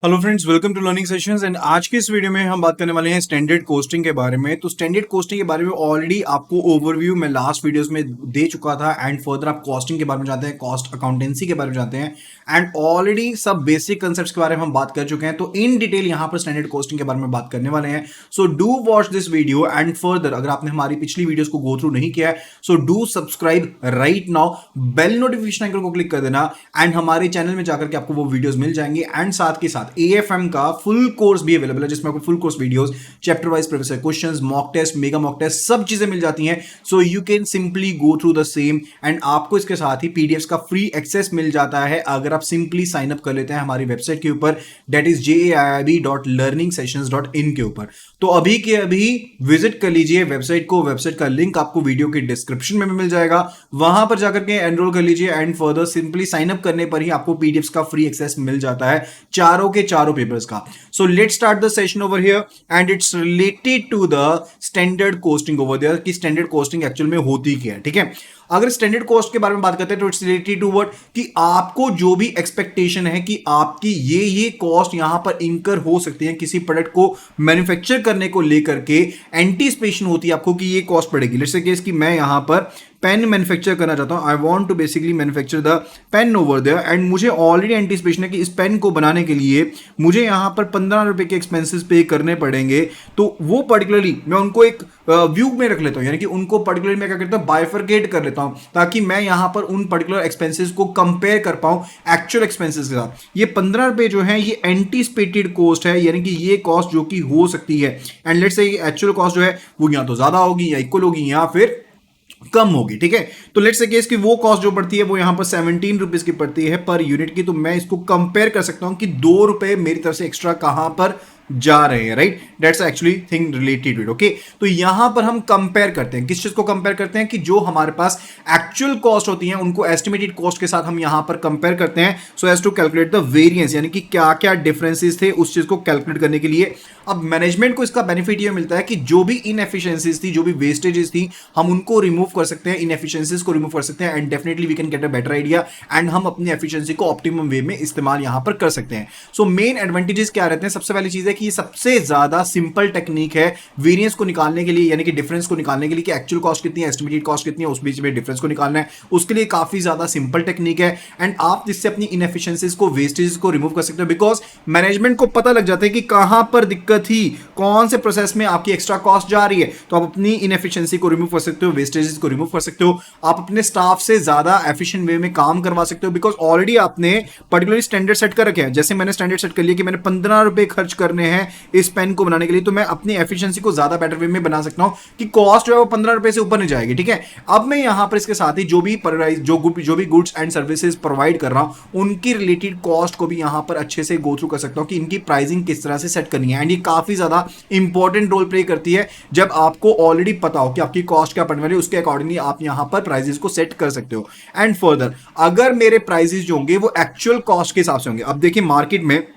Hello friends, welcome to learning sessions. And आज के इस वीडियो में हम बात करने वाले हैं स्टैंडर्ड कोस्टिंग के बारे में। तो स्टैंडर्ड कोस्टिंग के बारे में ऑलरेडी आपको ओवरव्यू मैं लास्ट वीडियोस में दे चुका था। एंड फर्दर आप कॉस्टिंग के बारे में जानते हैं, कॉस्ट अकाउंटेंसी के बारे में जानते हैं, एंड ऑलरेडी सब बेसिक कंसेप्ट्स के बारे में हम बात कर चुके हैं। तो इन डिटेल यहाँ पर स्टैंडर्ड कोस्टिंग के बारे में बात करने वाले हैं। So do watch this video and further अगर आपने हमारी पिछली वीडियोस को गो थ्रू नहीं किया है so do subscribe right now, bell notification icon को क्लिक कर देना एंड हमारे चैनल में जाकर के आपको वो वीडियोस मिल जाएंगे। एंड साथ के साथ एएफएम का फुल कोर्स भी अवेलेबल है जिसमें आपको full course videos, chapter wise previous questions, mock test, mega mock test, सब चीजें मिल जाती हैं। So you can simply go through the same and आपको इसके साथ ही पीडीएफ्स का फ्री एक्सेस मिल जाता है अगर आप सिंपली साइन अप कर लेते हैं हमारी वेबसाइट के ऊपर, दैट इज jaiib.learningsessions.in के ऊपर। तो अभी के अभी विजिट कर लीजिए वेबसाइट को। वेबसाइट का लिंक आपको वीडियो के डिस्क्रिप्शन में मिल जाएगा, वहां पर जाकर के एनरोल कर लीजिए and further simply sign up करने पर ही आपको पीडीएफ्स का फ्री एक्सेस मिल जाता है चारों के चारों पेपर्स का। So let's start the session over here and it's related to the standard costing over there कि standard costing एक्चुअल में होती क्या है। ठीक है, अगर स्टैंडर्ड कॉस्ट के बारे में बात करते हैं तो इट्स रिलेटेड टू व्हाट कि आपको जो भी एक्सपेक्टेशन है कि आपकी ये कॉस्ट यहां पर इंकर हो सकती है किसी प्रोडक्ट को मैन्युफैक्चर करने को लेकर के, एंटीसिपेशन होती है आपको कि ये कॉस्ट पड़ेगी। लेट्स से केस कि मैं यहां पर पेन मैन्युफैक्चर करना चाहता हूं, I want to basically manufacture the pen over there and मुझे ऑलरेडी एंटीसिपेशन है कि इस पेन को बनाने के लिए मुझे यहां पर 15 रुपए के एक्सपेंसेस पे करने पड़ेंगे। तो वो पर्टिकुलरली मैं उनको एक व्यू में रख लेता हूं, यानी कि उनको पर्टिकुलरली मैं क्या करता हूं, बाइफरकेट कर लेता हूं ताकि मैं यहां पर उन पर्टिकुलर एक्सपेंसेस को कंपेयर कर पाऊं एक्चुअल एक्सपेंसेस के साथ। ये 15 रुपए जो है ये एंटीसिपेटेड कॉस्ट है, यानी कि ये कॉस्ट जो कि हो सकती है and let's say actual cost जो है वो या तो ज्यादा होगी या इक्वल होगी या फिर कम होगी। ठीक है, तो लेट्स से केस कि वो कॉस्ट जो पड़ती है वो यहां पर 17 रुपीज की पड़ती है पर यूनिट की। तो मैं इसको कंपेयर कर सकता हूं कि 2 रुपए मेरी तरफ से एक्स्ट्रा कहां पर जा रहे हैं, right? That's actually thing related with. Okay, तो यहां पर हम कंपेयर करते हैं, किस चीज को कंपेयर करते हैं कि जो हमारे पास एक्चुअल कॉस्ट होती है उनको एस्टिमेटेड कॉस्ट के साथ हम यहां पर कंपेयर करते हैं so as to calculate the variance, यानी कि क्या क्या डिफरेंसेस थे उस चीज को कैलकुलेट करने के लिए। अब मैनेजमेंट को इसका बेनिफिट ये मिलता है कि जो भी इनएफिशिएंसीज थी, जो भी वेस्टेजेस थी, हम उनको रिमूव कर सकते हैं, इनएफिशिएंसीज को रिमूव कर सकते हैं and definitely we can get a better idea and हम अपनी एफिशिएंसी को ऑप्टिमम वे में इस्तेमाल यहां पर कर सकते हैं। सो मेन एडवांटेजेस क्या रहते हैं? सबसे पहली चीज है कि ये सबसे ज्यादा सिंपल टेक्निक है वेरिएंस को निकालने के लिए, यानी कि डिफरेंस को निकालने के लिए कि एक्चुअल कॉस्ट कितनी है, एस्टिमेटेड कॉस्ट कितनी है, उस बीच में डिफरेंस को निकालना है, उसके लिए काफी ज्यादा सिंपल टेक्निक है एंड आप इससे अपनी इनएफिशिएंसीज को, वेस्टेजेस को रिमूव कर सकते हो बिकॉज मैनेजमेंट को पता लग जाता है कि कहां पर दिक्कत थी, कौन से प्रोसेस में आपकी एक्स्ट्रा कॉस्ट जा रही है। तो आप अपनी इनएफिशिएंसी को रिमूव कर सकते हो, वेस्टेजेस को रिमूव कर सकते हो, आप अपने स्टाफ से ज्यादा एफिशिएंट वे में काम करवा सकते हो बिकॉज ऑलरेडी आपने पर्टिकुलरली स्टैंडर्ड सेट कर रखे हैं। जैसे मैंने स्टैंडर्ड सेट कर लिया कि मैंने 15 रुपए खर्च करने हैं इस पेन को बनाने के लिए, तो मैं अपनी एफिशिएंसी को ज्यादा बेटर वे में बना सकता हूं कि कॉस्ट जो है वो 15 रुपए से ऊपर नहीं जाएगी। ठीक है, अब मैं यहां पर इसके साथ ही जो भी गुड्स एंड सर्विसेज प्रोवाइड कर रहा हूं उनकी रिलेटेड कॉस्ट को भी यहां पर अच्छे से गो थ्रू कर सकता हूं कि इनकी प्राइसिंग किस तरह से सेट करनी है एंड ये काफी ज्यादा इंपॉर्टेंट रोल प्ले करती है जब आपको ऑलरेडी पता हो कि आपकी कॉस्ट क्या पड़ने वाली है, उसके अकॉर्डिंगली आप यहां पर प्राइसेस को सेट कर सकते हो। एंड फर्दर अगर मेरे प्राइसेस जो होंगे वो एक्चुअल कॉस्ट के हिसाब से होंगे। अब देखिए मार्केट में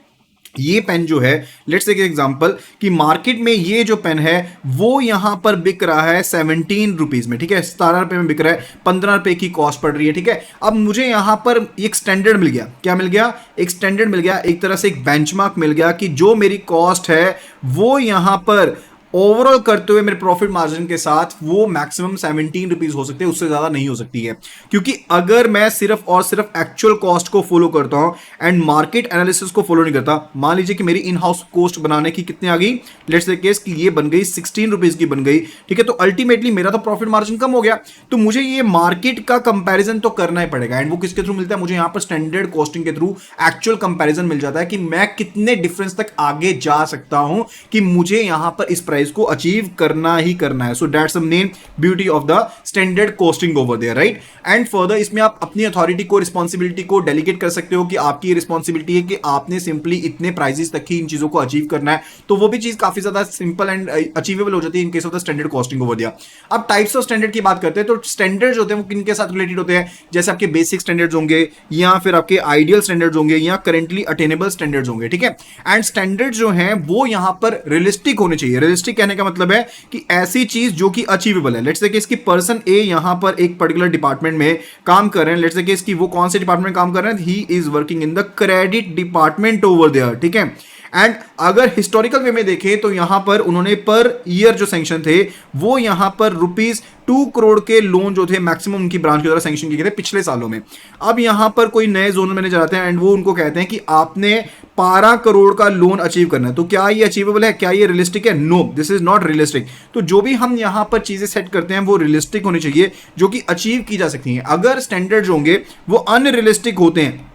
ये पेन जो है, लेट्स टेक एग्जांपल कि मार्केट में ये जो पेन है वो यहां पर बिक रहा है 17 रुपीज में। ठीक है, 17 रुपए में बिक रहा है, 15 रुपए की कॉस्ट पड़ रही है। ठीक है, अब मुझे यहां पर एक स्टैंडर्ड मिल गया। क्या मिल गया? एक स्टैंडर्ड मिल गया, एक तरह से एक बेंचमार्क मिल गया कि जो मेरी कॉस्ट है वो यहां पर ओवरऑल करते हुए मेरे प्रॉफिट मार्जिन के साथ वो मैक्सिमम 17 रुपीज हो सकते हैं, उससे ज्यादा नहीं हो सकती है। क्योंकि अगर मैं सिर्फ और सिर्फ एक्चुअल कॉस्ट को फॉलो करता हूं एंड मार्केट एनालिसिस को फॉलो नहीं करता, मान लीजिए कि मेरी इन हाउस कॉस्ट बनाने की कितनी आ गई, लेट्स से केस कि ये बन गई 16 रुपीज की बन गई। ठीक है, तो अल्टीमेटली मेरा तो प्रॉफिट मार्जिन कम हो गया, तो मुझे ये मार्केट का कंपैरिजन तो करना ही पड़ेगा एंड वो किसके थ्रू मिलता है? मुझे यहां पर स्टैंडर्ड कॉस्टिंग के थ्रू एक्चुअल कंपैरिजन मिल जाता है कि मैं कितने डिफरेंस तक आगे जा सकता हूं कि मुझे यहां पर इस प्राइस को अचीव करना ही करना है। So that's the main beauty of the standard costing over there, right? And further इसमें आप अपनी अथॉरिटी को, रिस्पॉन्सिबिलिटी को डेलीगेट कर सकते हो कि आपकी रिस्पॉन्सिबिलिटी है कि आपने सिंपली इतने प्राइसेस तक ही इन चीजों को अचीव करना है। तो वो भी चीज काफी ज्यादा सिंपल एंड अचीवेबल हो जाती है in case of the standard costing over there. अब टाइप्स ऑफ स्टैंडर्ड की बात करते हैं तो स्टैंडर्ड्स होते हैं वो किनके साथ रिलेटेड होते हैं? जैसे आपके बेसिक स्टैंडर्ड्स होंगे या फिर आपके आइडियल स्टैंडर्ड्स होंगे या करेंटली अटेनेबल स्टैंडर्ड्स होंगे। ठीक है, एंड स्टैंडर्ड्स जो हैं वो यहां पर रियलिस्टिक होने चाहिए। रियलिस्टिक कहने का मतलब है कि ऐसी चीज जो कि अचीवेबल है। लेट्स से कि इसकी पर्सन ए यहां पर एक पर्टिकुलर डिपार्टमेंट में काम कर रहे हैं। लेट्स से कि इसकी वो कौन से डिपार्टमेंट में काम कर रहे हैं, he is working in the credit department over there, ठीक है। एंड अगर हिस्टोरिकल वे में देखें तो यहां पर उन्होंने पर ईयर जो सैंक्शन थे वो यहां पर ₹2 करोड़ के लोन जो थे मैक्सिमम उनकी ब्रांच के द्वारा सैंक्शन किए गए थे पिछले सालों में। अब यहां पर कोई नए जोनल मैनेजर आते हैं एंड वो उनको कहते हैं कि आपने 12 करोड़ का लोन अचीव करना है। तो क्या ये अचीवेबल है, क्या ये रियलिस्टिक है? No, this is not realistic. तो जो भी हम यहां पर चीजें सेट करते हैं वो रियलिस्टिक होनी चाहिए, जो कि अचीव की जा सकती हैं। अगर स्टैंडर्ड्स होंगे वो अनरियलिस्टिक होते हैं,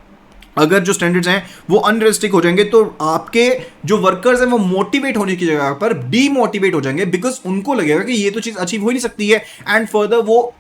अगर जो स्टैंडर्ड्स हैं वो अनरियलिस्टिक हो जाएंगे तो आपके जो वर्कर्स हैं वो मोटिवेट होने की जगह पर डीमोटिवेट हो जाएंगे, बिकॉज उनको लगेगा कि ये तो चीज अचीव हो ही नहीं सकती है एंड फर्दर वो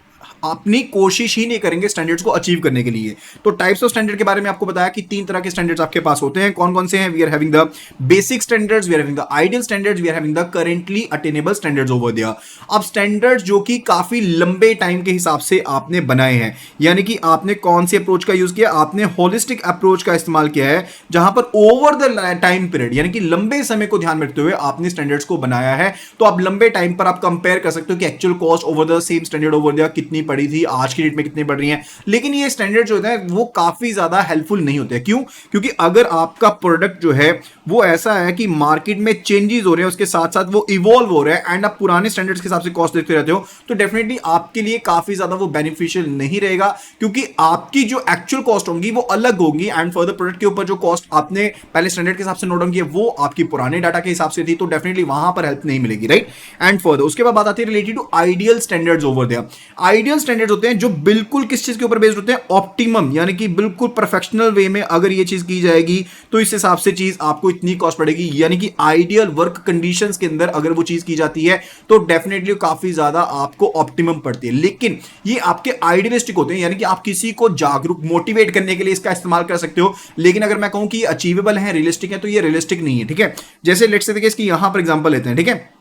अपनी कोशिश ही नहीं करेंगे स्टैंडर्ड्स को अचीव करने के लिए। तो टाइप्स ऑफ स्टैंडर्ड के बारे में आपको बताया कि 3 तरह के स्टैंडर्ड्स आपके पास होते हैं। कौन कौन से हैं? We are having the basic standards, we are having the ideal standards, we are having the currently attainable standards over there. अब स्टैंडर्ड्स जो कि काफी लंबे टाइम के हिसाब से आपने बनाए हैं, यानी कि आपने कौन सी अप्रोच का यूज किया? आपने होलिस्टिक अप्रोच का इस्तेमाल किया है, जहां पर ओवर द टाइम पीरियड यानी कि लंबे समय को ध्यान में रखते हुए आपने स्टैंडर्ड्स को बनाया है। तो आप लंबे टाइम पर आप कंपेयर कर सकते हो कि actual cost over the same standard over there कितनी पड़ी थी, आज की में कितनी बढ़ रही हैं। लेकिन ये स्टैंडर्ड जो होते हैं वो काफी ज्यादा हेल्पफुल नहीं होते। क्यों? क्योंकि अगर आपका प्रोडक्ट जो है वो ऐसा है कि मार्केट में चेंजेस हो रहे हैं, उसके साथ साथ वो इवॉल्व हो रहा है एंड आप पुराने स्टैंडर्ड्स के हिसाब से कॉस्ट देखते रहते हो, तो डेफिनेटली आपके लिए काफी ज्यादा वो बेनिफिशियल नहीं रहेगा, क्योंकि आपकी जो एक्चुअल कॉस्ट होंगी वो अलग होगी एंड फर्दर प्रोडक्ट के ऊपर जो कॉस्ट आपने पहले स्टैंडर्ड के हिसाब से नोट डाउन की है वो आपकी पुराने डाटा के हिसाब से थी, तो डेफिनेटली वहां पर हेल्प नहीं मिलेगी, राइट। एंड फर्दर उसके बाद बात आती है related to ideal standards over there. Ideal standards होते हैं जो बिल्कुल किस चीज के ऊपर बेस्ड होते हैं? ऑप्टिमम, यानी कि बिल्कुल प्रोफेशनल वे में अगर ये चीज की जाएगी तो इस हिसाब से चीज आपको इतनी कॉस्ट पड़ेगी, यानी कि आइडियल वर्क कंडीशंस के अंदर अगर वो चीज की जाती है तो डेफिनेटली काफी ज्यादा आपको ऑप्टिमम पड़ती है। लेकिन ये आपके आइडियलिस्टिक होते हैं, यानी कि आप किसी को जागरूक मोटिवेट करने के लिए इसका इस्तेमाल कर सकते हो। लेकिन अगर मैं कहूं कि ये अचीवेबल है, रियलिस्टिक है, तो ये रियलिस्टिक नहीं है, ठीक है। जैसे लेट्स से देखिए इसकी यहां पर एग्जांपल लेते हैं, ठीक है।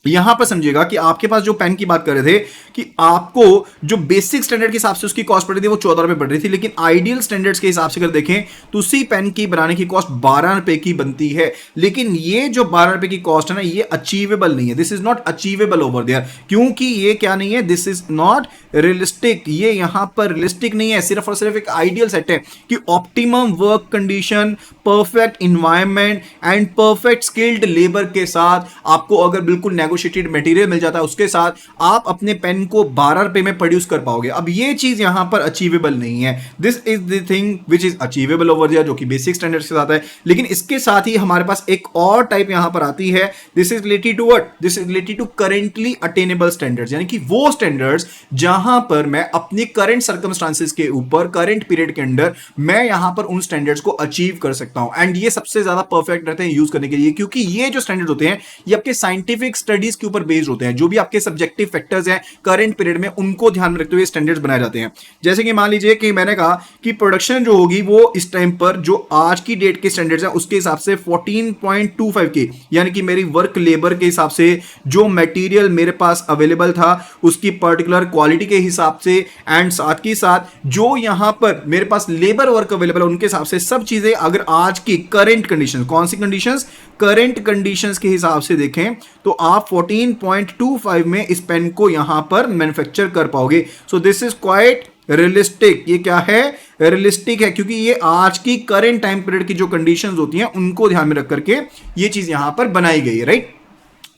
यहां पर समझिएगा कि आपके पास जो पेन की बात कर रहे थे कि आपको जो बेसिक स्टैंडर्ड के हिसाब से उसकी कॉस्ट पड़ रही थी वो 14 रुपए पड़ रही थी, लेकिन आइडियल स्टैंडर्ड्स के हिसाब से अगर देखें तो उसी पेन की बनाने की कॉस्ट 12 रुपए की बनती है। लेकिन ये जो 12 रुपए की कॉस्ट है ना, ये अचीवेबल नहीं है, this is not achievable over there, क्योंकि ये क्या नहीं है, दिस इज नॉट रियलिस्टिक। ये यहां पर रियलिस्टिक नहीं है, सिर्फ और सिर्फ एक आइडियल सेट है कि optimum work condition, perfect environment and perfect skilled labour के साथ आपको अगर बिल्कुल नेगोशिएटेड मटेरियल मिल जाता है, उसके साथ आप अपने पेन को 12 रुपए में प्रोड्यूस कर पाओगे। अब ये चीज यहां पर अचीवेबल नहीं है। This is the thing which is achievable over there, जो कि बेसिक स्टैंडर्ड्स के साथ है। लेकिन इसके साथ ही हमारे पास एक और टाइप यहां पर आती है, this is related to what? This is related to currently attainable standards, यानी कि वो स्टैंडर्ड्स जहां पर मैं अपनी करंट सर्कमस्टांसेस के ऊपर करंट पीरियड के अंदर मैं यहां पर उन स्टैंडर्ड्स को अचीव कर सकता हूं। एंड ये सबसे ज्यादा परफेक्ट रहते हैं यूज करने के लिए, क्योंकि ये जो स्टैंडर्ड होते हैं ये आपके साइंटिफिक स्टडीज के ऊपर बेस्ड होते हैं। जो भी आपके सब्जेक्टिव फैक्टर्स हैं करंट पीरियड में, उनको ध्यान में रखते हुए स्टैंडर्ड्स बनाए जाते हैं। जैसे कि मान लीजिए कि मैंने कहा कि प्रोडक्शन जो होगी वो इस टाइम पर जो आज की डेट के स्टैंडर्ड्स हैं उसके हिसाब से 14.25 के, यानी कि मेरी वर्क लेबर के हिसाब से जो मटेरियल मेरे पास अवेलेबल था उसकी पर्टिकुलर क्वालिटी के हिसाब से एंड साथ ही साथ जो यहां पर मेरे पास लेबर वर्क अवेलेबल है उनके हिसाब से सब चीजें अगर आज की करंट कंडीशन, कौन सी कंडीशंस? करंट कंडीशंस के हिसाब से देखें तो आप 14.25 में इस पेन को यहां पर मैन्युफैक्चर कर पाओगे। So this is quite realistic. ये क्या है? रियलिस्टिक है, क्योंकि ये आज की करंट टाइम पीरियड की जो कंडीशंस होती हैं उनको ध्यान में रख करके ये चीज यहां पर बनाई गई है, right.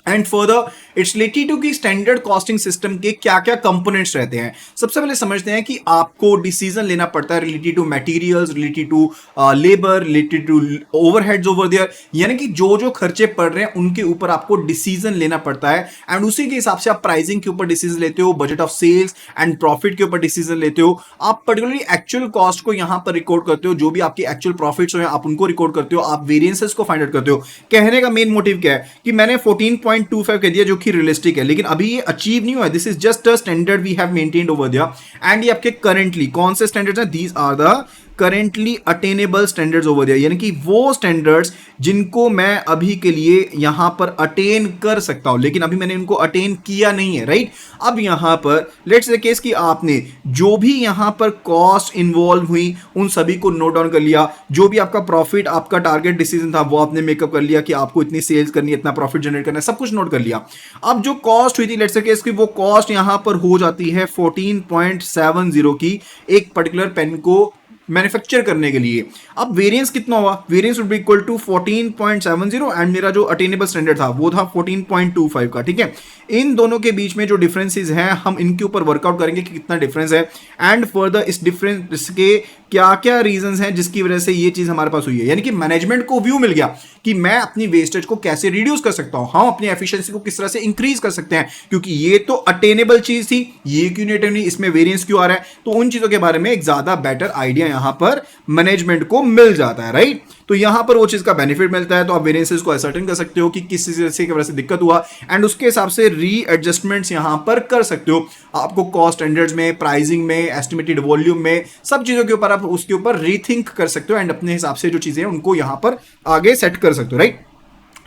And further it's related to कि स्टैंडर्ड कॉस्टिंग सिस्टम के क्या क्या कंपोनेंट्स रहते हैं। सबसे पहले समझते हैं कि आपको डिसीजन लेना पड़ता है related to materials, related to labour, related to overheads over there, यानी कि जो जो खर्चे पड़ रहे हैं उनके ऊपर आपको डिसीजन लेना पड़ता है एंड उसी के हिसाब से आप प्राइसिंग के ऊपर डिसीजन लेते हो, budget of sales and profit के ऊपर डिसीजन लेते हो। आप पर्टिकुलरली एक्चुअल कॉस्ट को यहां पर रिकॉर्ड करते हो, जो भी आपकी एक्चुअल प्रॉफिट्स हो आप उनको रिकॉर्ड करते हो, आप वेरिएंसेस को फाइंड आउट करते हो। कहने का मेन मोटिव क्या है कि मैंने 14.25 कह दिया जो कि रियलिस्टिक है, लेकिन अभी ये अचीव नहीं हुआ है। This is just a standard we have maintained over there and ये आपके करंटली कौन से स्टैंडर्ड्स हैं? These are the currently attainable standards over there, यानी कि वो स्टैंडर्ड्स जिनको मैं अभी के लिए यहां पर अटेन कर सकता हूं, लेकिन अभी मैंने इनको अटेन किया नहीं है, राइट। अब यहां पर लेट्स से केस कि आपने जो भी यहां पर कॉस्ट इन्वॉल्व हुई उन सभी को नोट डाउन कर लिया, जो भी आपका प्रॉफिट, आपका टारगेट डिसीजन था वो आपने मेकअप कर लिया कि आपको इतनी सेल्स करनी है, इतना प्रॉफिट जनरेट करना है, सब कुछ नोट कर लिया। अब जो कॉस्ट हुई थी लेट्स से केस कि वो कॉस्ट यहां पर हो जाती है 14.70 की एक पर्टिकुलर पेन को मैन्युफैक्चर करने के लिए। अब वेरिएंस कितना हुआ, variance would be equal to 14.70 and मेरा जो अटेनेबल स्टैंडर्ड था वो था 14.25 का, ठीक है। इन दोनों के बीच में जो डिफरेंसेस हैं हम इनके ऊपर वर्कआउट करेंगे कि कितना डिफरेंस है एंड फर्दर इस डिफरेंस के क्या क्या रीजंस हैं जिसकी वजह से ये चीज हमारे पास हुई है, यानी कि मैनेजमेंट को व्यू मिल गया कि मैं अपनी वेस्टेज को कैसे रिड्यूस कर सकता हूं, हम अपनी एफिशिएंसी को किस तरह से इंक्रीज कर सकते हैं, क्योंकि ये तो अटेनेबल चीज थी, ये क्यों नहीं अटेनेबल, इसमें वेरिएंस क्यों आ रहा है, तो उन चीजों के बारे में एक ज्यादा बेटर आइडिया यहां पर मैनेजमेंट को मिल जाता है, राइट। तो यहां पर वो चीज का बेनिफिट मिलता है, तो आप वेरिएंसेस को असर्टेन कर सकते हो कि किस चीज की वजह से दिक्कत हुआ एंड उसके हिसाब से रीएडजस्टमेंट्स यहां पर कर सकते हो। आपको कॉस्ट स्टैंडर्ड्स में, प्राइसिंग में, एस्टिमेटेड वॉल्यूम में, सब चीजों के ऊपर आप उसके ऊपर रीथिंक कर सकते हो एंड अपने हिसाब से जो चीजें हैं उनको यहां पर आगे सेट कर सकते हो, राइट।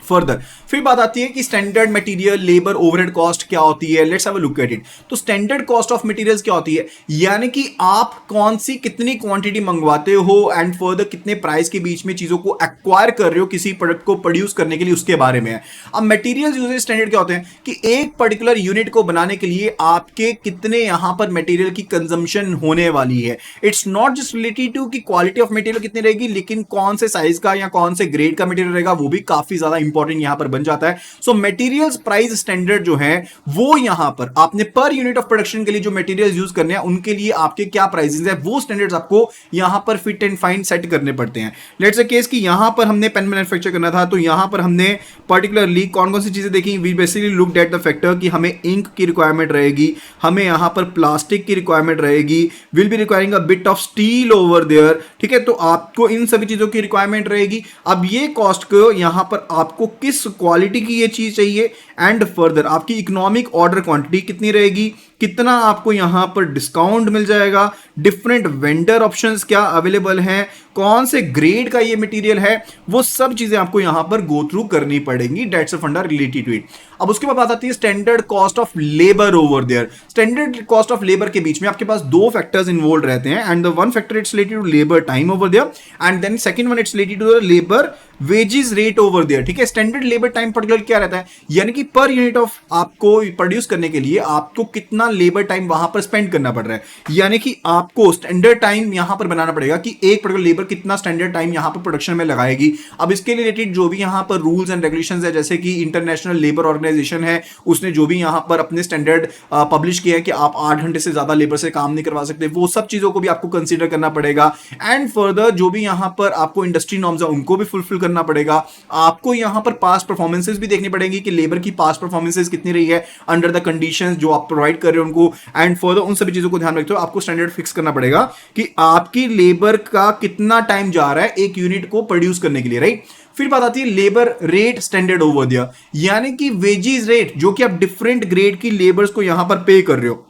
फर्दर फिर बात आती है कि standard material labour overhead cost क्या होती है, let's have a look at it. तो स्टैंडर्ड कॉस्ट ऑफ मटेरियल्स क्या होती है, यानी कि आप कौन सी कितनी क्वांटिटी मंगवाते हो एंड फर्दर कितने प्राइस के बीच में चीजों को एक्वायर कर रहे हो किसी प्रोडक्ट को प्रोड्यूस करने के लिए, उसके बारे में है। अब मटेरियल्स यूजेज स्टैंडर्ड क्या होते हैं कि एक पर्टिकुलर यूनिट को बनाने के लिए आपके कितने यहां पर मटेरियल की कंजम्पशन होने वाली है। It's not just related to कि क्वालिटी ऑफ मटेरियल कितनी रहेगी, लेकिन कौन से साइज का या कौन से ग्रेड का मटेरियल रहेगा वो भी काफी ज्यादा इंपॉर्टेंट यहां पर बन जाता है। सो मटेरियल्स प्राइस स्टैंडर्ड जो है वो यहां पर आपने पर यूनिट ऑफ प्रोडक्शन के लिए जो मटेरियल्स यूज करने हैं उनके लिए आपके क्या प्राइसेस है वो स्टैंडर्ड्स आपको यहां पर फिट एंड फाइन सेट करने पड़ते हैं। लेट्स से केस कि यहां पर हमने पेन मैन्युफैक्चर करना था, तो यहां पर हमने पर्टिकुलरली कौन कौन सी चीजें देखी, we basically looked at the factor कि हमें इंक की रिक्वायरमेंट रहेगी, हमें यहां पर प्लास्टिक की रिक्वायरमेंट रहेगी, will be requiring a bit of steel over there, ठीक है। तो आपको इन सभी चीजों की रिक्वायरमेंट रहेगी। अब ये कॉस्ट को यहां पर आपको किस क्वालिटी की ये चीज चाहिए एंड फर्दर आपकी इकोनॉमिक ऑर्डर क्वांटिटी कितनी रहेगी, कितना आपको यहां पर डिस्काउंट मिल जाएगा, डिफरेंट वेंडर ऑप्शंस क्या अवेलेबल हैं, कौन से ग्रेड का ये मटेरियल है, वो सब चीजें आपको यहां पर गो थ्रू करनी पड़ेंगी। दैट्स अ फंडा रिलेटेड टू इट। अब उसके बाद बात आती है standard cost of labour over there. Standard cost of labour के बीच में आपके पास दो फैक्टर्स इन्वॉल्व रहते हैं and the one factor it's related to labour time over there and then second one it's related to the labour wages rate over there, ठीक है। Standard labour time particular क्या रहता है, यानी कि पर यूनिट ऑफ आपको produce करने के लिए आपको कितना लेबर टाइम वहां पर स्पेंड करना पड़ रहा है, यानी कि आपको स्टैंडर्ड टाइम यहां पर बनाना पड़ेगा कि एक पर्टिकुलर लेबर कितना स्टैंडर्ड टाइम यहां पर प्रोडक्शन में लगाएगी। अब इसके रिलेटेड जो भी यहां पर रूल्स एंड रेगुलेशंस है, जैसे कि इंटरनेशनल लेबर ऑर्गेनाइजेशन है, उसने जो भी यहां पर अपने स्टैंडर्ड पब्लिश किया है कि आप 8 घंटे से ज्यादा लेबर से काम नहीं करवा सकते, वो सब चीजों को भी आपको कंसीडर करना पड़ेगा एंड फर्दर जो भी यहां पर आपको इंडस्ट्री नॉर्म्स है उनको भी फुलफिल करना पड़ेगा। आपको यहां पर पास्ट परफॉर्मेंसेस भी देखनी पड़ेगी कि लेबर की पास्ट परफॉर्मेंसेस कितनी रही है अंडर द कंडीशंस जो आप प्रोवाइड कर रहे हो उनको एंड फर्दर उन सभी चीजों को ध्यान रखते हो। आपको स्टैंडर्ड फिक्स करना पड़ेगा कि आपकी लेबर का कितना टाइम जा रहा है एक यूनिट को प्रोड्यूस करने के लिए, राइट। फिर बात आती है लेबर रेट स्टैंडर्ड ओवर दियर, यानी कि वेजेस रेट जो कि आप डिफरेंट ग्रेड की लेबर्स को यहां पर पे कर रहे हो।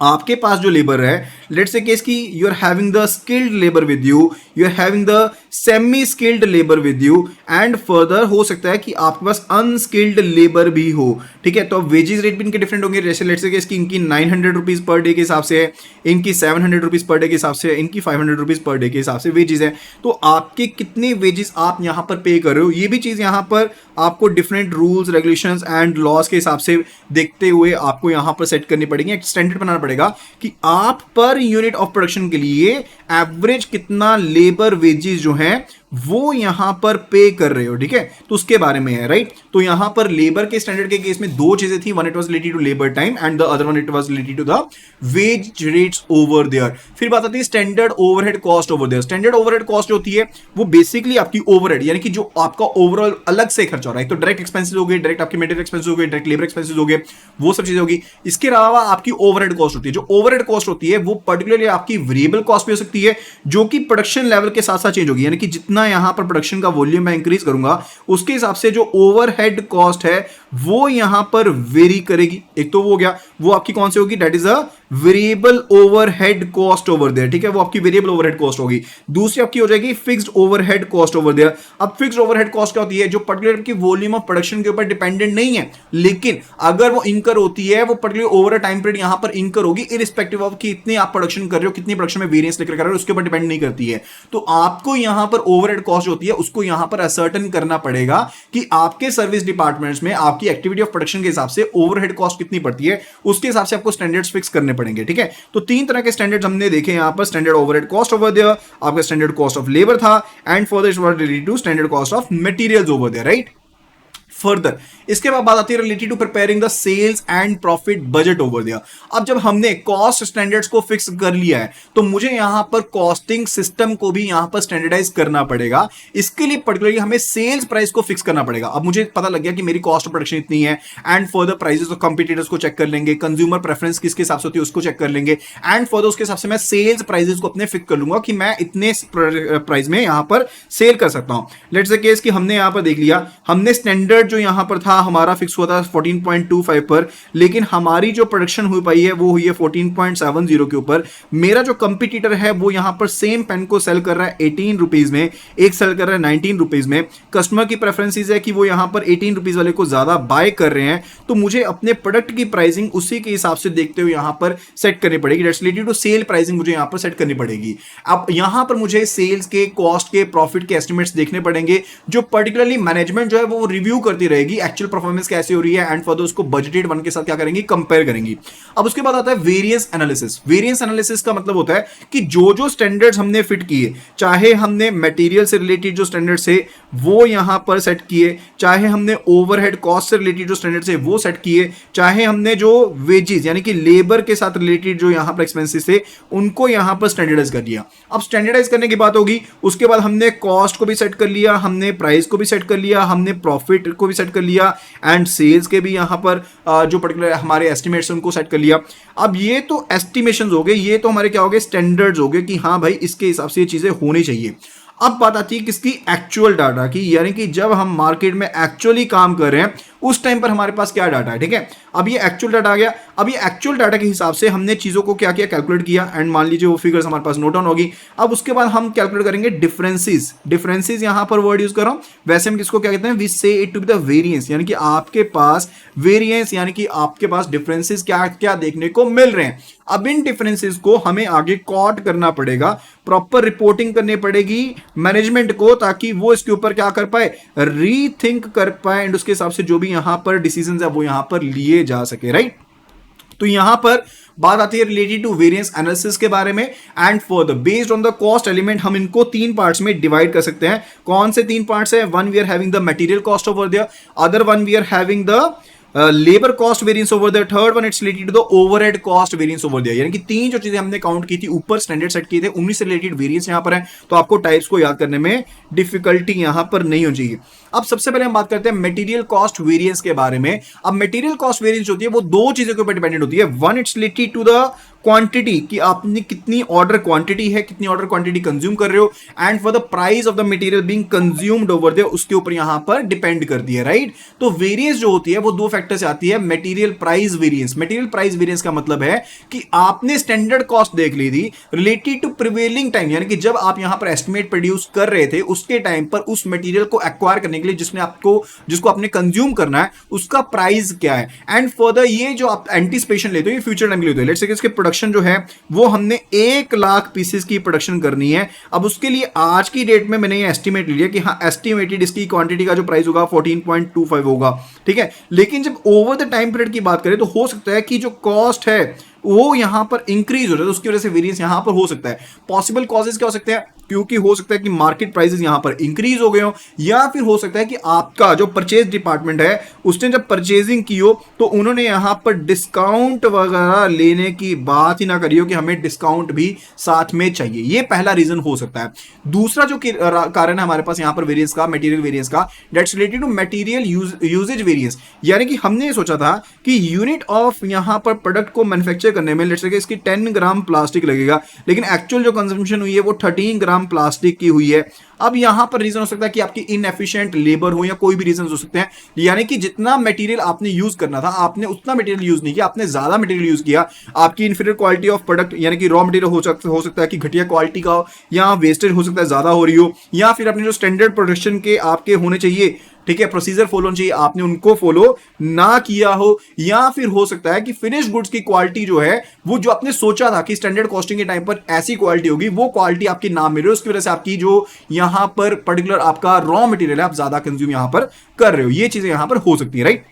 आपके पास जो लेबर है, लेट्स से केस की you are having the skilled labour with you, you are having the semi skilled labour with you and further हो सकता है कि आपके पास अनस्किल्ड लेबर भी हो, ठीक है। तो वेजेस रेट भी इनके डिफरेंट होंगे। जैसे लेट्स से केस की इनकी 900 रुपीज पर डे के हिसाब से है, इनकी 700 रुपीज पर डे के हिसाब से है, इनकी 500 रुपीज पर डे के हिसाब से वेजेस है। तो आपके कितने वेजेस आप यहां पर पे कर रहे हो, ये भी चीज यहां पर आपको different rules regulations and laws के हिसाब से देखते हुए आपको यहां पर सेट करनी पड़ेगी, एक स्टैंडर्ड बनाना पड़ेगा कि आप पर यूनिट ऑफ प्रोडक्शन के लिए एवरेज कितना लेबर वेजेस जो है वो यहां पर पे कर रहे हो, ठीक है। तो उसके बारे में है, राइट। तो यहां पर लेबर के स्टैंडर्ड के केस में दो चीजें थी, one it was related to labour time and the other one it was related to the wage rates over there. फिर बात आती है standard overhead cost over there. Standard overhead cost होती है वो बेसिकली आपकी ओवरहेड, यानी कि जो आपका ओवरऑल अलग से खर्चा हो रहा है, तो डायरेक्ट एक्सपेंसेस हो गए, डायरेक्ट आपके मटेरियल एक्सपेंसेस हो गए, डायरेक्ट लेबर एक्सपेंसेस हो गए, वो सब चीजें होगी। इसके अलावा आपकी ओवरहेड कॉस्ट होती है, जो ओवरहेड कॉस्ट होती है वो पर्टिकुलरली आपकी वेरिएबल कॉस्ट भी हो सकती सकती है, जो कि प्रोडक्शन लेवल के साथ साथ चेंज होगी, यानी कि जितना यहां पर प्रोडक्शन का वॉल्यूम मैं इंक्रीज करूंगा उसके हिसाब से जो ओवरहेड कॉस्ट है वो यहां पर वेरी करेगी। एक तो वो हो गया, वो आपकी कौन सी होगी, that is a variable overhead cost over there, ठीक है, वो आपकी वेरिएबल ओवरहेड कॉस्ट होगी। दूसरी आपकी हो जाएगी fixed overhead cost over there. अब फिक्स्ड ओवरहेड कॉस्ट क्या होती है, जो पर्टिकुलर की वॉल्यूम ऑफ प्रोडक्शन के ऊपर डिपेंडेंट नहीं है, लेकिन अगर वो इंकर होती है वो पर्टिकुलर ओवर टाइम पीरियड यहां पर इंकर होगी, इरिस्पेक्टिव ऑफ कि इतने आप प्रोडक्शन कर रहे हो, कितनी प्रोडक्शन में वेरिएंस लेकर कर रहे हो, उसके ऊपर डिपेंड नहीं करती है। तो आपको यहां पर ओवरहेड कॉस्ट होती है उसको यहां पर असर्टन करना पड़ेगा कि आपके सर्विस डिपार्टमेंट्स में आपकी एक्टिविटी ऑफ प्रोडक्शन के हिसाब से ओवरहेड कॉस्ट कितनी पड़ती है, उसके हिसाब से आपको स्टैंडर्ड्स फिक्स करने पड़ेंगे, ठीक है। तो तीन तरह के स्टैंडर्ड्स हमने देखे यहां पर, standard overhead cost over there, आपका स्टैंडर्ड कॉस्ट ऑफ लेबर था, and further it was related to standard cost of materials over there, right. Further इसके बाद बात आती है related to preparing the sales and profit budget over दिया। अब जब हमने कॉस्ट स्टैंडर्ड्स को फिक्स कर लिया है तो मुझे यहां पर कॉस्टिंग सिस्टम को भी यहां पर स्टैंडर्डाइज करना पड़ेगा। इसके लिए पर्टिकुलरली हमें सेल्स प्राइस को फिक्स करना पड़ेगा। अब मुझे पता लग गया कि मेरी कॉस्ट ऑफ प्रोडक्शन इतनी है, एंड फर्दर प्राइसेस ऑफ कंपीटिटर्स को चेक कर लेंगे, कंज्यूमर प्रेफरेंस किसके हिसाब से होती है उसको चेक कर लेंगे, एंड फर्दर उसके हिसाब से मैं सेल्स प्राइसेस को अपने फिक्स कर लूंगा कि मैं इतने प्राइस में यहां पर सेल कर सकता हूं। लेट्स से केस कि हमने यहां पर देख लिया, हमने स्टैंडर्ड जो यहां पर था हमारा फिक्स हुआ था 14.25 पर, लेकिन हमारी जो प्रोडक्शन हुई पाई है वो हुई है 14.70 के ऊपर। मेरा जो कंपटीटर है वो यहां पर सेम पेन को सेल कर रहा है 18 रुपीज में, एक सेल कर रहा है 19 रुपीज में। कस्टमर की प्रेफरेंसेस है कि वो यहां पर 18 रुपीज वाले को ज्यादा बाय कर रहे हैं, तो मुझे अपने प्रोडक्ट की प्राइसिंग उसी के हिसाब से देखते हुए यहां पर सेट करनी पड़ेगी। That's related to sale pricing मुझे यहां पर सेट करनी पड़ेगी। अब यहां पर मुझे सेल्स के, कॉस्ट के, प्रॉफिट के एस्टिमेट्स देखने पड़ेंगे, जो पर्टिकुलरली मैनेजमेंट जो है वो रिव्यू करती रहेगी एक्चुअल परफॉर्मेंस कैसे हो रही है, एंड फर्दर उसको बजटेड वन के साथ क्या करेंगी, कंपेयर करेंगी। अब उसके बाद आता है वेरिएंस एनालिसिस। वेरिएंस एनालिसिस का मतलब होता है कि जो जो स्टैंडर्ड्स हमने फिट किए, चाहे हमने मटेरियल से रिलेटेड जो स्टैंडर्ड्स है वो यहां पर सेट किए, चाहे हमने ओवरहेड कॉस्ट से रिलेटेड जो स्टैंडर्ड्स है वो सेट किए, चाहे हमने जो वेजेस यानी कि लेबर के साथ रिलेटेड जो यहां पर एक्सपेंसेस थे उनको यहां पर स्टैंडर्डाइज कर दिया। अब स्टैंडर्डाइज करने की बात होगी, उसके बाद हमने कॉस्ट को भी सेट कर लिया, हमने प्राइस को भी सेट कर लिया, हमने प्रॉफिट को भी सेट कर लिया, एंड सेल्स के भी यहां पर जो पर्टिकुलर हमारे एस्टिमेट्स उनको सेट कर लिया। अब ये तो एस्टिमेशंस हो गए, ये तो हमारे क्या हो गए, स्टैंडर्ड्स हो गए कि हाँ भाई इसके हिसाब से ये चीजें होनी चाहिए। अब बात आती है किसकी, एक्चुअल डाटा की, यानी कि जब हम मार्केट में एक्चुअली काम कर रहे हैं उस टाइम पर हमारे पास क्या डाटा है, ठीक है। अब ये एक्चुअल डाटा आ गया। अब ये एक्चुअल डाटा के हिसाब से हमने चीजों को क्या किया, कैलकुलेट किया, एंड मान लीजिए वो फिगर्स हमारे पास नोट डाउन होगी। अब उसके बाद हम कैलकुलेट करेंगे डिफरेंसेस। डिफरेंसेस यहां पर वर्ड यूज कर रहा हूं, वैसे हम किसको क्या कहते हैं, we say it to be the variance, यानी कि आपके पास वेरिएंस यानी कि आपके पास डिफरेंसेस क्या क्या देखने को मिल रहे हैं। अब इन डिफरेंसेस को हमें आगे कॉट करना पड़ेगा, प्रॉपर रिपोर्टिंग करनी पड़ेगी मैनेजमेंट को, ताकि वो इसके ऊपर क्या कर पाए, रीथिंक कर पाए, एंड उसके हिसाब से जो भी यहां पर डिसीजंस है वो यहां पर लिए जा सके, राइट। तो यहां पर बात आती है रिलेटेड टू वेरिएंस एनालिसिस के बारे में, and for the based on the cost element हम इनको तीन पार्ट्स में डिवाइड कर सकते हैं। कौन से तीन पार्ट्स है, one we are having the material cost over there, other one we are having the labour cost variance over there, third one it's related to the overhead cost variance over there. यानी कि तीन जो चीजें हमने count की थी ऊपर standard set किए थे उन्हीं से रिलेटेड वेरिएंस यहां पर है, तो आपको टाइप्स को याद करने में डिफिकल्टी यहां पर नहीं हो चाहिए। अब सबसे पहले हम बात करते हैं मटेरियल कॉस्ट वेरिएंस के बारे में। अब मटेरियल कॉस्ट वेरिएंस होती है वो दो चीजों के ऊपर डिपेंडेंट होती है। One it's related to the quantity, कि आपने कितनी ऑर्डर क्वांटिटी है, कितनी ऑर्डर क्वांटिटी कंज्यूम कर रहे हो, and for the price of the material being consumed over there, उसके ऊपर यहां पर डिपेंड करती है, राइट। तो वेरिएंस जो होती है वो दो फैक्टर से आती है, material price variance. Material price variance का मतलब है कि आपने स्टैंडर्ड कॉस्ट देख ली थी रिलेटेड टू प्रिवेलिंग टाइम, यानी कि जब आप यहां पर एस्टिमेट प्रोड्यूस कर रहे थे उसके टाइम पर उस मटेरियल को एक्वायर करने के लिए जिसको आपने कंज्यूम करना है उसका प्राइस क्या है, एंड फर्दर ये जो आप एंटीसिपेशन लेते हो ये फ्यूचर टाइम के लिए होते हैं। लेट्स से इसके प्रोडक्शन जो है वो हमने 1 लाख पीसेस की प्रोडक्शन करनी है। अब उसके लिए आज की डेट में मैंने ये एस्टिमेट लिया कि हाँ एस्टिमेटेड इसकी क्वांटिटी का जो प्राइस होगा 14.25 होगा, ठीक है। लेकिन जब ओवर द टाइम पीरियड की बात करें तो हो सकता है कि जो कॉस्ट है वो यहां पर इंक्रीज हो जाए, तो उसकी वजह से वेरिएंस यहां पर हो सकता है। पॉसिबल कॉजेस क्या हो सकते हैं, क्योंकि हो सकता है कि मार्केट प्राइसेस यहां पर इंक्रीज हो गए हो, या फिर हो सकता है कि आपका जो परचेज डिपार्टमेंट है उसने जब परचेजिंग की हो तो उन्होंने यहां पर डिस्काउंट वगैरह लेने की बात ही ना करी हो कि हमें डिस्काउंट भी साथ में चाहिए। ये पहला रीजन हो सकता है। दूसरा जो कारण है हमारे पास यहां पर वेरियंस का, मटेरियल वेरियंस का, that's related to material usage variance. यानी कि हमने ये सोचा था कि यूनिट ऑफ यहां पर प्रोडक्ट को मैन्युफैक्चर करने में लेट्स से इसकी 10 ग्राम प्लास्टिक लगेगा, लेकिन एक्चुअल जो कंजम्पशन हुई है वो 13 ग्राम प्लास्टिक की हुई है। अब यहां पर रीजन हो सकता है कि आपकी इनएफिशिएंट लेबर हो या कोई भी रीजन हो सकते हैं, यानी कि जितना मटेरियल आपने यूज करना था आपने उतना मटेरियल यूज नहीं किया, आपने ज्यादा मटेरियल यूज किया। आपकी इंफीरियर क्वालिटी ऑफ प्रोडक्ट यानी कि रॉ मटेरियल हो सकता है कि घटिया क्वालिटी का हो, या वेस्टेज हो सकता है ज्यादा हो रही हो, या फिर अपने जो स्टैंडर्ड प्रोडक्शन के आपके होने चाहिए, ठीक है, प्रोसीजर फॉलो चाहिए, आपने उनको फॉलो ना किया हो, या फिर हो सकता है कि फिनिश गुड्स की क्वालिटी जो है वो जो आपने सोचा था कि स्टैंडर्ड कॉस्टिंग के टाइम पर ऐसी क्वालिटी होगी वो क्वालिटी आपकी ना मिल रही हो, उसकी वजह से आपकी जो यहां पर पर्टिकुलर आपका रॉ मटेरियल है आप ज्यादा कंज्यूम यहां पर कर रहे हो। ये चीजें यहां पर हो सकती है, राइट।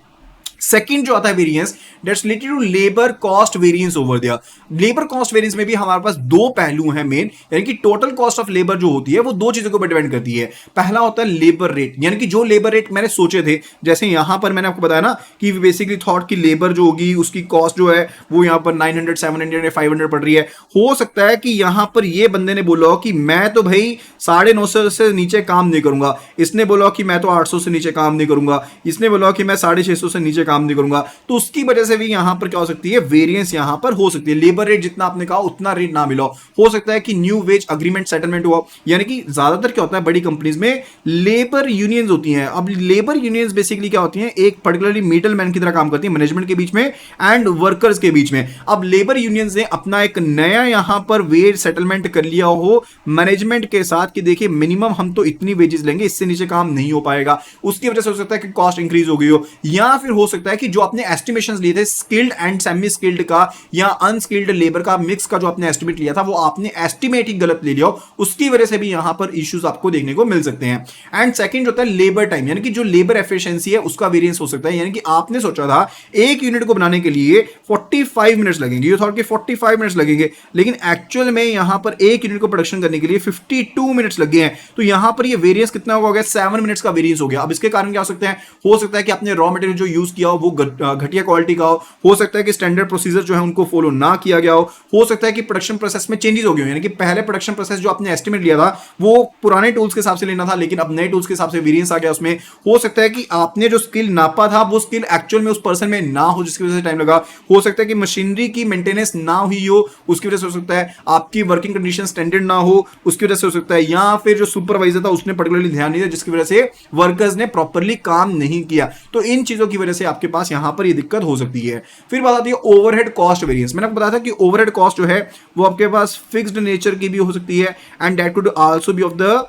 सेकंड जो आता है variance, that's related to labour cost variance over there. Labour cost variance में भी हमारे पास दो पहलू हैं मेन, यानी कि टोटल कॉस्ट ऑफ लेबर जो होती है वो दो चीजों के ऊपर डिपेंड करती है। पहला होता है लेबर रेट, यानी कि जो लेबर रेट मैंने सोचे थे, जैसे यहां पर मैंने आपको बताया ना कि बेसिकली थॉट की लेबर जो होगी उसकी कॉस्ट जो है वो यहां पर 900 700 या 500 पड़ रही है। हो सकता है कि यहां पर ये बंदे ने बोला हो कि मैं तो भाई 950 से नीचे काम नहीं करूंगा, इसने बोला कि मैं तो 800 से नीचे काम नहीं करूंगा, इसने बोला कि मैं 650 से नीचे काम नहीं करूंगा, तो उसकी वजह से भी यहां पर क्या हो सकती है, वेरिएंस यहां पर हो सकती है। लेबर रेट जितना आपने कहा उतना रेट ना मिला हो सकता है कि न्यू वेज अग्रीमेंट सेटलमेंट हुआ, यानी कि ज्यादातर क्या होता है बड़ी कंपनीज में लेबर यूनियंस होती हैं। अब लेबर यूनियंस बेसिकली क्या होती हैं, एक पर्टिकुलरली मिडल मैन की तरह काम करती है मैनेजमेंट के बीच में एंड वर्कर्स के बीच में। अब लेबर यूनियंस ने अपना एक नया यहां पर वेज सेटलमेंट कर लिया हो मैनेजमेंट के साथ कि देखिए मिनिमम हम तो इतनी वेजेस लेंगे, इससे नीचे काम नहीं हो पाएगा, उसकी वजह से हो सकता है कि कॉस्ट इंक्रीज हो गई हो, या फिर हो सकता है कि जो आपने एस्टिमेशंस लिए थे स्किल्ड एंड सेमी स्किल्ड का या अनस्किल्ड लेबर का मिक्स का जो आपने एस्टिमेट लिया था वो आपने एस्टिमेट ही गलत ले लिया हो, उसकी वजह से भी यहां पर इश्यूज आपको देखने को मिल सकते हैं। एंड सेकंड होता है लेबर टाइम, यानी कि जो लेबर एफिशिएंसी है उसका वेरिएंस हो सकता है, यानी कि आपने सोचा था एक यूनिट को बनाने के लिए 45 मिनट्स लगेंगे, यू थॉट कि 45 मिनट्स लगेंगे, लेकिन एक्चुअल में यहां पर एक यूनिट को प्रोडक्शन करने के लिए 52 मिनट्स लगे हैं। तो यहां पर ये वेरिएंस कितना हो गया, 7 मिनट्स का वेरिएंस हो गया। अब इसके कारण क्या हो सकते हैं, हो सकता है कि आपने रॉ मटेरियल जो यूज किया हो वो घटिया क्वालिटी का हो सकता है कि स्टैंडर्ड प्रोसीजर जो है उनको फॉलो ना किया गया हो सकता है कि प्रोडक्शन प्रोसेस में चेंजेस हो गए हो, यानी कि पहले प्रोडक्शन प्रोसेस जो आपने एस्टिमेट लिया था वो पुराने टूल्स के हिसाब से लेना था, लेकिन अब नए टूल्स के हिसाब से वेरिएंस आ गया उसमें। हो सकता है कि आपने जो स्किल नापा था वो स्किल एक्चुअल में उस पर्सन में ना हो, जिसकी वजह से टाइम लगा। हो सकता है कि मशीनरी की मेंटेनेंस ना हुई हो, उसकी वजह से हो सकता है आपकी वर्किंग कंडीशन स्टैंडर्ड ना हो, उसकी वजह से हो सकता है, या फिर जो सुपरवाइजर था उसने पर्टिकुलरली ध्यान नहीं दिया, जिसकी वजह से वर्कर्स ने प्रॉपर्ली काम नहीं किया। तो इन चीजों की वजह से आपके पास यहां पर ये दिक्कत हो सकती है। फिर बात आती है ओवरहेड कॉस्ट वेरिएंस। मैंने आपको बताया था कि ओवरहेड कॉस्ट जो है वो आपके पास फिक्स्ड नेचर की भी हो सकती है and that could also be of the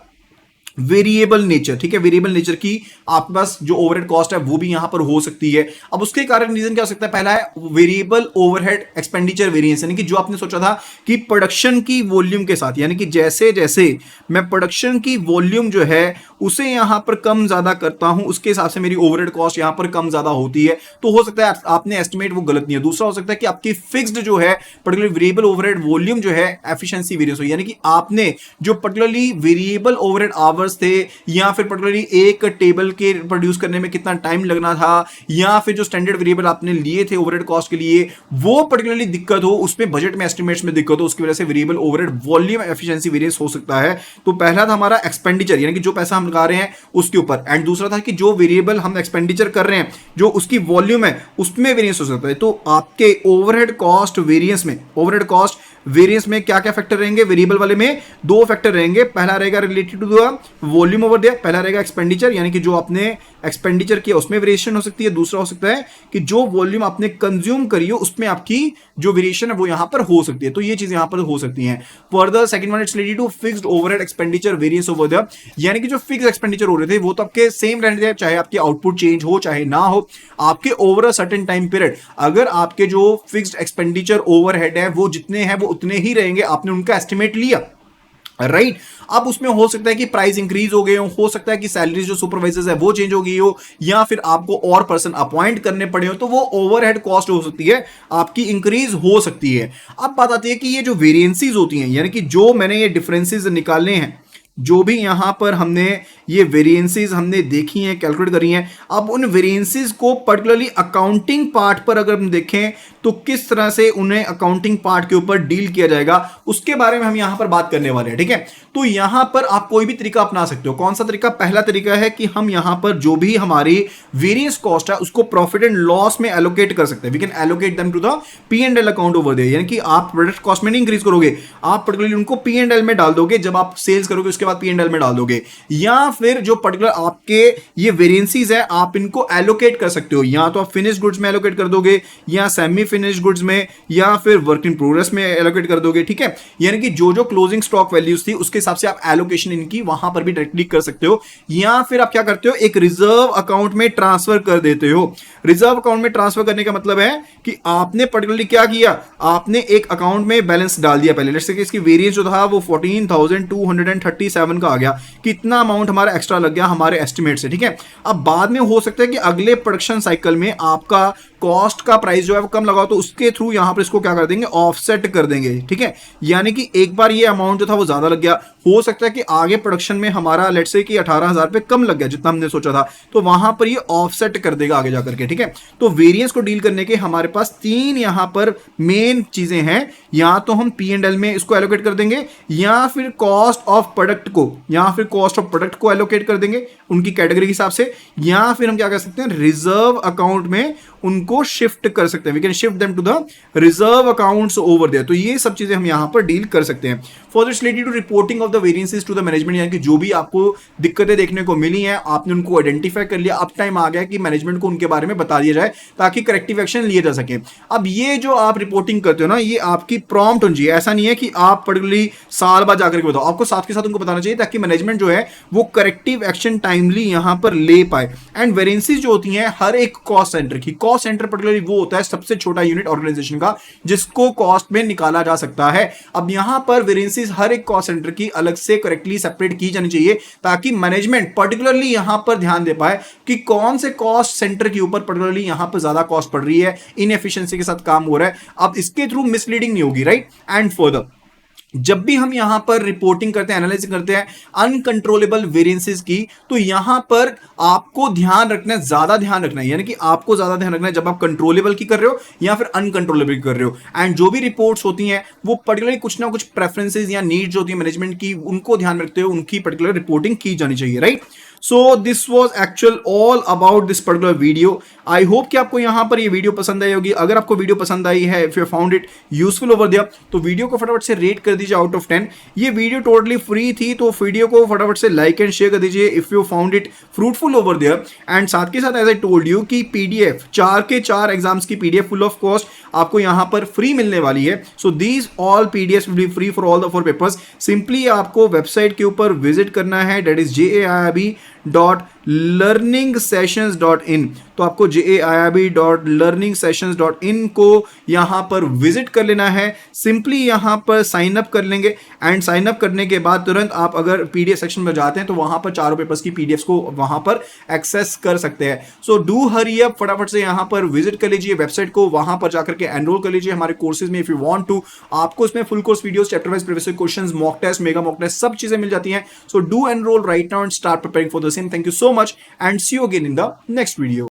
variable nature, ठीक है, वेरिएबल नेचर की आपके पास जो ओवरहेड कॉस्ट है वो भी यहां पर हो सकती है। अब उसके कारण रीजन क्या हो सकता है, पहला है वेरिएबल ओवरहेड एक्सपेंडिचर वेरिएंस, यानी कि जो आपने सोचा था कि प्रोडक्शन की वॉल्यूम के साथ, यानी कि जैसे जैसे मैं प्रोडक्शन की वॉल्यूम जो है उसे यहां पर कम ज्यादा करता हूं उसके हिसाब से मेरी ओवरहेड कॉस्ट यहां पर कम ज्यादा होती है, तो हो सकता है आपने एस्टिमेट वो गलत नहीं है। दूसरा हो सकता है कि आपकी फिक्स्ड जो है पर्टिकुलर वेरिएबल ओवरहेड वॉल्यूम जो है एफिशिएंसी वेरिएंस हो, यानी कि आपने जो पर्टिकुलरली वेरिएबल ओवरहेड आवर्स थे या फिर पर्टिकुलरली एक टेबल के प्रोड्यूस करने में कितना टाइम लगना था, या फिर जो स्टैंडर्ड वेरिएबल आपने लिए थे ओवरहेड कॉस्ट के लिए वो पर्टिकुलरली दिक्कत हो, उसमें बजट में एस्टिमेट्स में दिक्कत हो, उसकी वजह से variable overhead volume efficiency variance हो सकता है। तो पहला था हमारा एक्सपेंडिचर, यानी कि जो पैसा हम लगा रहे हैं उसके ऊपर, एंड दूसरा था कि जो वेरिएबल हम एक्सपेंडिचर कर रहे हैं जो उसकी वॉल्यूम है उसमें वेरिएंस हो सकता है। तो आपके ओवरहेड कॉस्ट वेरिएंस में, ओवरहेड कॉस्ट वेरिएंस में क्या क्या फैक्टर रहेंगे, वेरिएबल वाले में दो फैक्टर रहेंगे। पहला रहेगा related to the volume over there, पहला रहेगा एक्सपेंडिचर, यानी कि जो आपने एक्सपेंडिचर किया उसमें वेरिएशन हो सकती है। दूसरा हो सकता है कि जो वॉल्यूम आपने कंज्यूम करी हो उसमें आपकी जो वेरिएशन है वो यहां पर हो सकती है। तो ये चीज यहां पर हो सकती है। Further second one it's related to fixed overhead expenditure variance over there, यानी कि जो फिक्स एक्सपेंडिचर हो रहे थे वो तो आपके सेम रहने थे, चाहे आपकी आउटपुट चेंज हो चाहे ना हो, आपके over a certain time period अगर आपके जो फिक्स्ड एक्सपेंडिचर ओवरहेड है वो जितने हैं वो उतने ही रहेंगे, आपने उनका एस्टिमेट लिया, राइट। अब उसमें हो सकता है कि प्राइस इंक्रीज हो गए हो सकता है कि सैलरी जो सुपरवाइजर्स है वो चेंज हो गई हो, या फिर आपको और पर्सन अपॉइंट करने पड़े हो, तो वो ओवरहेड कॉस्ट हो सकती है आपकी इंक्रीज हो सकती है। अब बात आती है कि ये जो वेरिएंसीज होती हैं, यानी कि जो मैंने ये डिफरेंसेस निकालने हैं, जो भी यहां पर हमने ये वेरिएंसीज हमने देखी हैं, कैलकुलेट करी हैं, अब उन वेरिएंसीज को पर्टिकुलरली अकाउंटिंग पार्ट पर अगर हम देखें तो किस तरह से उन्हें अकाउंटिंग पार्ट के ऊपर डील किया जाएगा, उसके बारे में हम यहां पर बात करने वाले हैं। ठीक है, तो यहां पर आप कोई भी तरीका अपना सकते हो। कौन सा तरीका? पहला तरीका है कि हम यहां पर जो भी हमारी वेरियंस कॉस्ट है उसको प्रॉफिट एंड लॉस में एलोकेट कर सकते हैं। We can allocate them to the P and L account over there, यानी कि आप प्रोडक्ट कॉस्ट में नहीं इंक्रीज करोगे, आप पर्टिकुलरली उनको पी एंड एल में डाल दोगे, जब आप सेल्स करोगे उसके बाद पी एंड एल में डाल दोगे। या फिर जो पर्टिकुलर आपके ये वेरिएंसीज है आप इनको एलोकेट कर सकते हो, या तो आप फिनिश गुड्स में एलोकेट कर दोगे, या सेमी फिनिश गुड्स में, या फिर वर्क इन प्रोग्रेस में एलोकेट कर दोगे। ठीक है, यानी कि जो जो क्लोजिंग स्टॉक वैल्यूज थी उसके हिसाब से आप एलोकेशन इनकी वहां पर भी डायरेक्टली कर सकते हो। या फिर आप क्या करते हो, एक रिजर्व अकाउंट में ट्रांसफर कर देते हो। रिजर्व अकाउंट में ट्रांसफर करने का मतलब है कि आपने पर्टिकुलरली क्या किया, आपने एक अकाउंट में बैलेंस डाल दिया पहले, जैसे कि इसकी वेरिएंस जो था वो 14,237 का आ गया, कितना अमाउंट हमारा एक्स्ट्रा लग गया हमारे एस्टिमेट से। ठीक है, अब बाद में हो सकता है कि अगले प्रोडक्शन साइकिल में आपका कॉस्ट का प्राइस जो है वो कम लगाओ, तो उसके थ्रू यहां पर इसको क्या कर देंगे, ऑफसेट कर देंगे। ठीक है, यानी कि एक बार ये अमाउंट जो था वो ज्यादा लग गया, हो सकता है कि आगे प्रोडक्शन में हमारा लेट्स से कि 18,000 रुपए कम लग गया जितना हमने सोचा था, तो वहां पर ये ऑफसेट कर देगा आगे जाकर के। ठीक है, तो वेरिएंस को डील करने के हमारे पास तीन यहां पर मेन चीजें हैं, या तो हम पी एंड एल में इसको एलोकेट कर देंगे, या फिर कॉस्ट ऑफ प्रोडक्ट को, या फिर कॉस्ट ऑफ प्रोडक्ट को एलोकेट कर देंगे उनकी कैटेगरी के हिसाब से, या फिर हम क्या कर सकते हैं, रिजर्व अकाउंट में उनको शिफ्ट कर सकते हैं। We can shift them to the reserve accounts over there. तो ये सब चीजें हम यहां पर डील कर सकते हैं। For this related to reporting of the variances to the management, यानी कि जो भी आपको दिक्कतें देखने को मिली हैं आपने उनको आइडेंटिफाई कर लिया, अब टाइम आ गया कि मैनेजमेंट को उनके बारे में बता दिया जाए ताकि करेक्टिव एक्शन लिए जा सके। अब ये जो आप रिपोर्टिंग करते हो ना, ये आपकी प्रॉम्प्ट होनी चाहिए, ऐसा नहीं है कि आप पर्टिकुलरली साल बाद जाकर के बताओ, आपको साथ के साथ उनको बताना चाहिए ताकि मैनेजमेंट जो है वो करेक्टिव एक्शन टाइमली यहां पर ले पाए। एंड वेरिएंसेस जो होती हैं हर एक कॉस्ट सेंटर की, कॉस्ट सेंटर पर्टिकुलरली वो होता है सबसे छोटा यूनिट ऑर्गेनाइजेशन का जिसको कॉस्ट में निकाला जा सकता है। अब यहां पर वेरिएंसेस हर एक कॉस्ट सेंटर की अलग से करेक्टली सेपरेट की जानी चाहिए ताकि मैनेजमेंट पर्टिकुलरली यहां पर ध्यान दे पाए कि कौन से कॉस्ट सेंटर के ऊपर पर्टिकुलरली यहां पर ज्यादा कॉस्ट पड़ रही है, इनएफिशिएंसी के साथ काम हो रहा है। अब इसके थ्रू मिसलीडिंग नहीं होगी, राइट। एंड फर्दर जब भी हम यहां पर रिपोर्टिंग करते हैं, एनालिसिस करते हैं अनकंट्रोलेबल वेरिएंसेस की, तो यहां पर आपको ध्यान रखना है, ज्यादा ध्यान रखना है, यानी कि आपको ज्यादा ध्यान रखना है जब आप कंट्रोलेबल की कर रहे हो या फिर अनकंट्रोलेबल की कर रहे हो। एंड जो भी रिपोर्ट्स होती हैं वो पर्टिकुलरली कुछ ना कुछ प्रेफरेंसेस या नीड्स होती है मैनेजमेंट की, उनको ध्यान रखते हुए उनकी पर्टिकुलर रिपोर्टिंग की जानी चाहिए, right. So this was actual all about this particular video. I hope कि आपको यहां पर ये वीडियो पसंद आई होगी। अगर आपको वीडियो पसंद आई है, if you found it useful over there, तो वीडियो को फटाफट से रेट कर दीजिए आउट ऑफ 10। ये वीडियो टोटली फ्री थी, तो वीडियो को फटाफट से लाइक एंड शेयर कर दीजिए if you found it fruitful over there. And साथ के साथ एज आई टोल्ड यू कि पीडीएफ 4 के 4 एग्जाम्स की पीडीएफ फुल ऑफ कॉस्ट आपको यहां पर फ्री मिलने वाली है। So these all PDF will be free for all the 4 papers. Simply आपको वेबसाइट के ऊपर विजिट करना है, दैट इज JAIIB.learningsessions.in। तो आपको JAIIB.learningsessions.in को यहां पर विजिट कर लेना है। सिंपली यहां पर साइन अप कर लेंगे, एंड साइन अप करने के बाद तुरंत आप अगर पीडीएफ सेक्शन में जाते हैं तो वहां पर चारों पेपर्स की पीडीएफ को वहां पर एक्सेस कर सकते हैं। सो डू हरी अप, फटाफट से यहां पर विजिट कर लीजिए वेबसाइट को, वहां पर जाकर के एनरोल कर लीजिए हमारे कोर्सेज में इफ यू वांट टू। आपको इसमें full course videos, chapter wise previous questions, mock test, mega mock test, सब चीजें मिल जाती हैं। So do enroll right now and start preparing for the same. Thank you so much and see you again in the next video.